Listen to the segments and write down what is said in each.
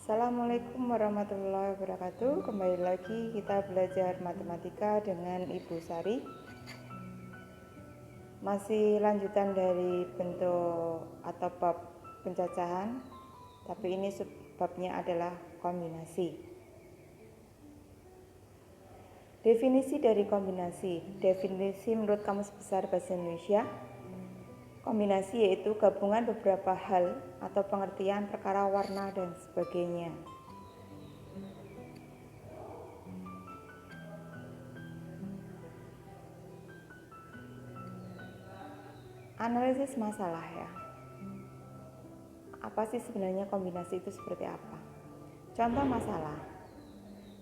Assalamualaikum warahmatullahi wabarakatuh. Kembali lagi kita belajar matematika dengan Ibu Sari. Masih lanjutan dari bentuk atau bab pencacahan, tapi ini subbabnya adalah kombinasi. Definisi dari kombinasi. Definisi menurut Kamus Besar Bahasa Indonesia, kombinasi yaitu gabungan beberapa hal atau pengertian perkara warna dan sebagainya. Analisis masalah ya. Apa sih sebenarnya kombinasi itu seperti apa? Contoh masalah.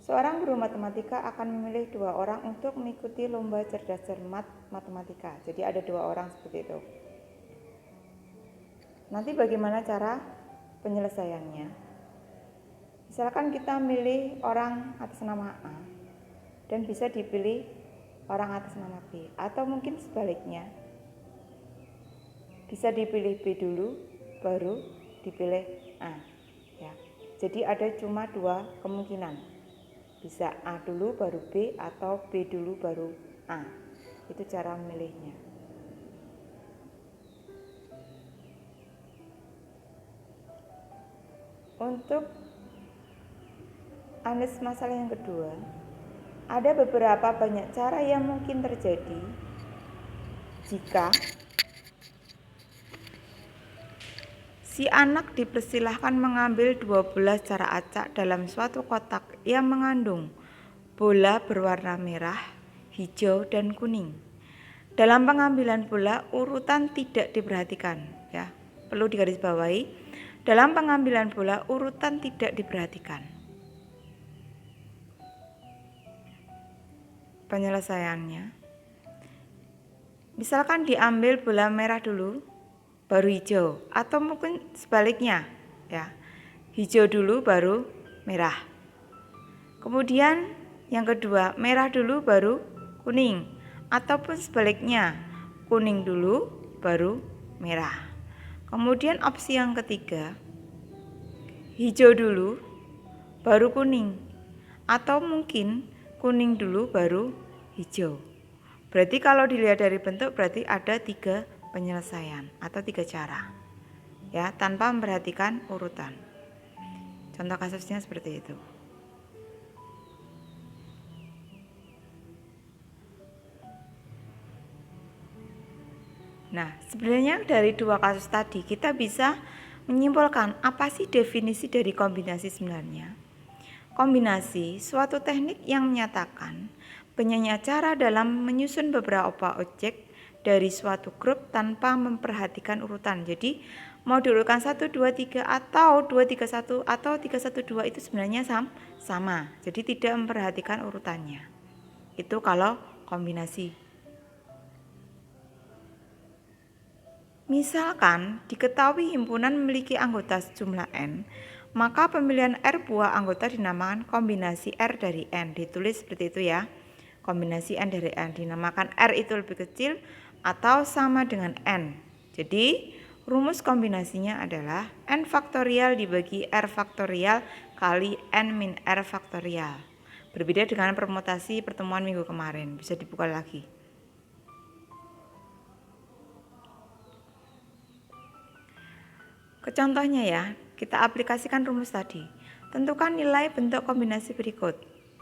Seorang guru matematika akan memilih 2 orang untuk mengikuti lomba cerdas cermat matematika. Jadi ada 2 orang seperti itu. Nanti bagaimana cara penyelesaiannya? Misalkan kita milih orang atas nama A dan bisa dipilih orang atas nama B, atau mungkin sebaliknya. Bisa dipilih B dulu baru dipilih A ya. Jadi ada cuma 2 kemungkinan. Bisa A dulu baru B atau B dulu baru A. Itu cara memilihnya. Untuk analisis masalah yang kedua, ada beberapa banyak cara yang mungkin terjadi jika si anak dipersilahkan mengambil 12 cara acak dalam suatu kotak yang mengandung bola berwarna merah, hijau, dan kuning. Dalam pengambilan bola, urutan tidak diperhatikan ya. Perlu digarisbawahi, dalam pengambilan bola urutan tidak diperhatikan. Penyelesaiannya, misalkan diambil bola merah dulu baru hijau, atau mungkin sebaliknya ya, hijau dulu baru merah. Kemudian yang kedua, merah dulu baru kuning, ataupun sebaliknya, kuning dulu baru merah. Kemudian opsi yang ketiga, hijau dulu baru kuning, atau mungkin kuning dulu baru hijau. Berarti kalau dilihat dari bentuk berarti ada 3 penyelesaian atau 3 cara ya, tanpa memperhatikan urutan. Contoh kasusnya seperti itu. Nah, sebenarnya dari 2 kasus tadi kita bisa menyimpulkan apa sih definisi dari kombinasi sebenarnya. Kombinasi suatu teknik yang menyatakan banyak cara dalam menyusun beberapa objek dari suatu grup tanpa memperhatikan urutan. Jadi mau diurutkan 1, 2, 3 atau 2, 3, 1 atau 3, 1, 2 itu sebenarnya sama. Jadi tidak memperhatikan urutannya. Itu kalau kombinasi. Misalkan diketahui himpunan memiliki anggota sejumlah N, maka pemilihan R buah anggota dinamakan kombinasi R dari N. Ditulis seperti itu ya. Kombinasi N dari N dinamakan R itu lebih kecil atau sama dengan N. Jadi rumus kombinasinya adalah N faktorial dibagi R faktorial kali N min R faktorial. Berbeda dengan permutasi pertemuan minggu kemarin. Bisa dibuka lagi. Contohnya ya, kita aplikasikan rumus tadi. Tentukan nilai bentuk kombinasi berikut.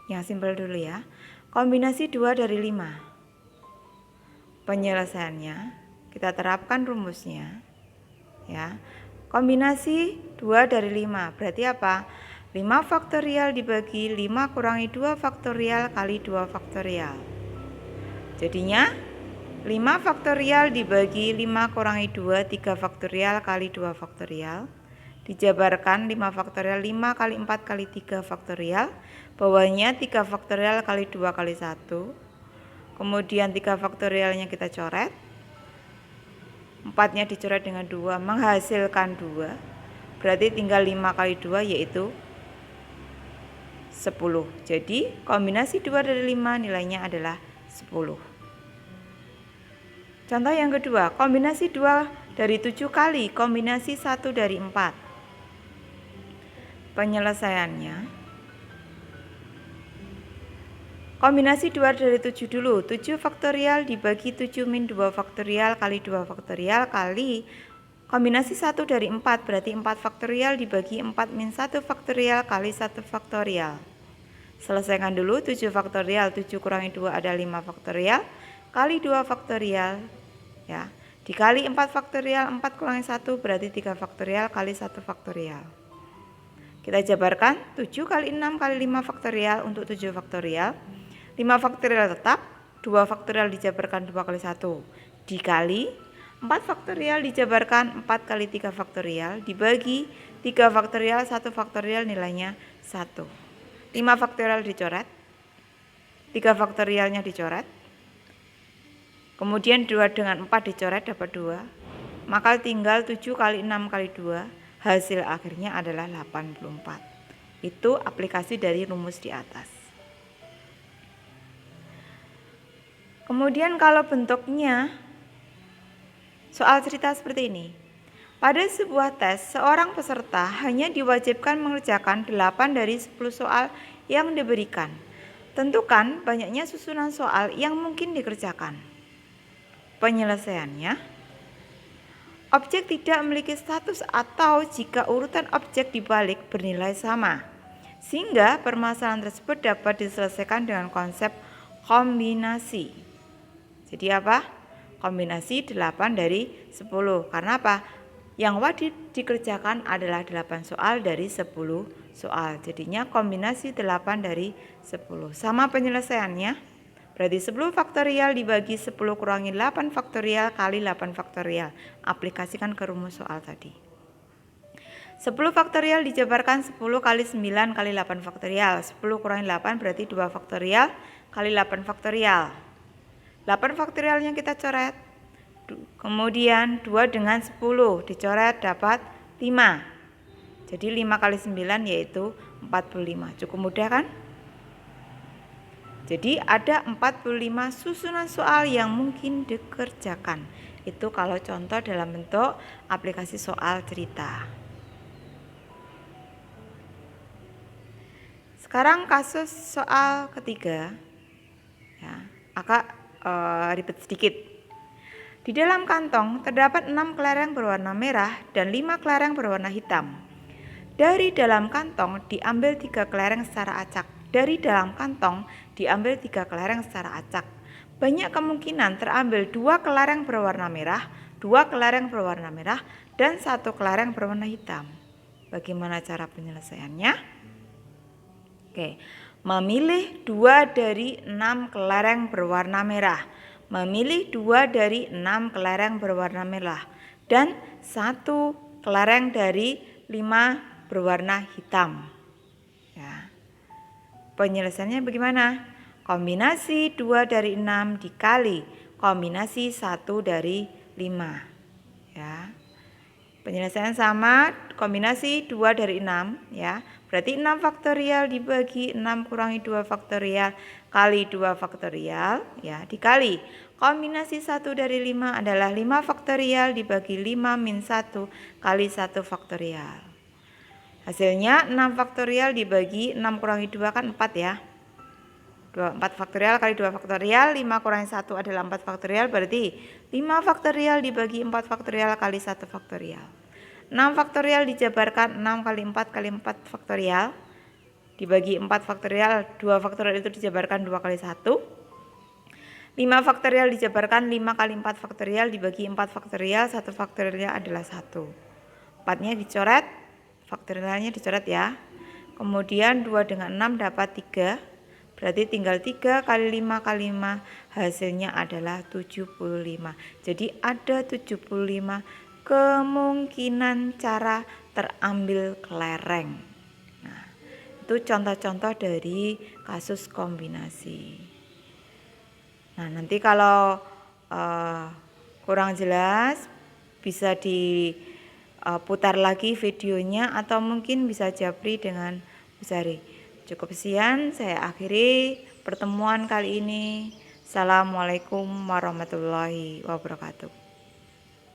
Yang simpel dulu ya. Kombinasi 2 dari 5. Penyelesaiannya, kita terapkan rumusnya. Ya. Kombinasi 2 dari 5. Berarti apa? 5 faktorial dibagi 5 kurangi 2 faktorial kali 2 faktorial. Jadinya 5 faktorial dibagi 5 kurangi 2, 3 faktorial kali 2 faktorial. Dijabarkan 5 faktorial 5 kali 4 kali 3 faktorial. Bawahnya 3 faktorial kali 2 kali 1. Kemudian 3 faktorialnya kita coret. 4-nya dicoret dengan 2 menghasilkan 2. Berarti tinggal 5 kali 2 yaitu 10. Jadi kombinasi 2 dari 5 nilainya adalah 10. Contoh yang kedua, kombinasi 2 dari 7 kali kombinasi 1 dari 4. Penyelesaiannya, kombinasi 2 dari 7 dulu. 7 faktorial dibagi 7 min 2 faktorial kali 2 faktorial kali kombinasi 1 dari 4, berarti 4 faktorial dibagi 4 min 1 faktorial kali 1 faktorial. Selesaikan dulu. 7 faktorial, 7 kurangi 2 ada 5 faktorial kali 2 faktorial, ya, dikali 4 faktorial, 4 kurangi 1 berarti 3 faktorial kali 1 faktorial. Kita jabarkan 7 kali 6 kali 5 faktorial untuk 7 faktorial. 5 faktorial tetap, 2 faktorial dijabarkan 2 kali 1 dikali 4 faktorial dijabarkan 4 kali 3 faktorial dibagi 3 faktorial 1 faktorial nilainya 1. 5 faktorial dicoret, 3 faktorialnya dicoret, kemudian 2 dengan 4 dicoret dapat 2, maka tinggal 7 kali 6 kali 2, hasil akhirnya adalah 84. Itu aplikasi dari rumus di atas. Kemudian kalau bentuknya soal cerita seperti ini. Pada sebuah tes, seorang peserta hanya diwajibkan mengerjakan 8 dari 10 soal yang diberikan. Tentukan banyaknya susunan soal yang mungkin dikerjakan. Penyelesaiannya, objek tidak memiliki status atau jika urutan objek dibalik bernilai sama, sehingga permasalahan tersebut dapat diselesaikan dengan konsep kombinasi. Jadi apa? Kombinasi 8 dari 10. Karena apa? Yang wajib dikerjakan adalah 8 soal dari 10 soal. Jadinya kombinasi 8 dari 10. Sama penyelesaiannya. Berarti 10 faktorial dibagi 10 kurangi 8 faktorial kali 8 faktorial. Aplikasikan ke rumus soal tadi. 10 faktorial dijabarkan 10 kali 9 kali 8 faktorial. 10 kurangi 8 berarti 2 faktorial kali 8 faktorial. 8 faktorialnya kita coret. Kemudian 2 dengan 10 dicoret dapat 5. Jadi 5 kali 9 yaitu 45. Cukup mudah kan? Jadi ada 45 susunan soal yang mungkin dikerjakan. Itu kalau contoh dalam bentuk aplikasi soal cerita. Sekarang kasus soal ketiga. Ya, agak ribet sedikit. Di dalam kantong terdapat 6 kelereng berwarna merah dan 5 kelereng berwarna hitam. Dari dalam kantong diambil 3 kelereng secara acak. Dari dalam kantong diambil 3 kelereng secara acak. Banyak kemungkinan terambil 2 kelereng berwarna merah, 2 kelereng berwarna merah, dan 1 kelereng berwarna hitam. Bagaimana cara penyelesaiannya? Oke, memilih 2 dari 6 kelereng berwarna merah. Memilih 2 dari 6 kelereng berwarna merah. Dan 1 kelereng dari 5 berwarna hitam. Ya. Penyelesaiannya bagaimana? Kombinasi 2 dari 6 dikali kombinasi 1 dari 5. Ya. Penyelesaian sama, kombinasi 2 dari 6 ya. Berarti 6 faktorial dibagi 6 kurangi 2 faktorial kali 2 faktorial ya, dikali kombinasi 1 dari 5 adalah 5 faktorial dibagi 5 min 1 kali 1 faktorial. Hasilnya 6 faktorial dibagi 6 kurangi 2 kan 4 ya. 4 faktorial kali 2 faktorial, 5 kurangi 1 adalah 4 faktorial, berarti 5 faktorial dibagi 4 faktorial kali 1 faktorial. 6 faktorial dijabarkan 6 kali 4 kali 4 faktorial, dibagi 4 faktorial, 2 faktorial itu dijabarkan 2 kali 1. 5 faktorial dijabarkan 5 kali 4 faktorial, dibagi 4 faktorial, 1 faktorialnya adalah 1. 4-nya dicoret, faktorialnya dicoret ya. Kemudian 2 dengan 6 dapat 3. Berarti tinggal 3 kali 5 kali 5 hasilnya adalah 75. Jadi ada 75 kemungkinan cara terambil kelereng. Nah, itu contoh-contoh dari kasus kombinasi. Nah, nanti kalau kurang jelas bisa diputar lagi videonya atau mungkin bisa japri dengan Bu Sari. Cukup sekian, saya akhiri pertemuan kali ini. Assalamualaikum warahmatullahi wabarakatuh.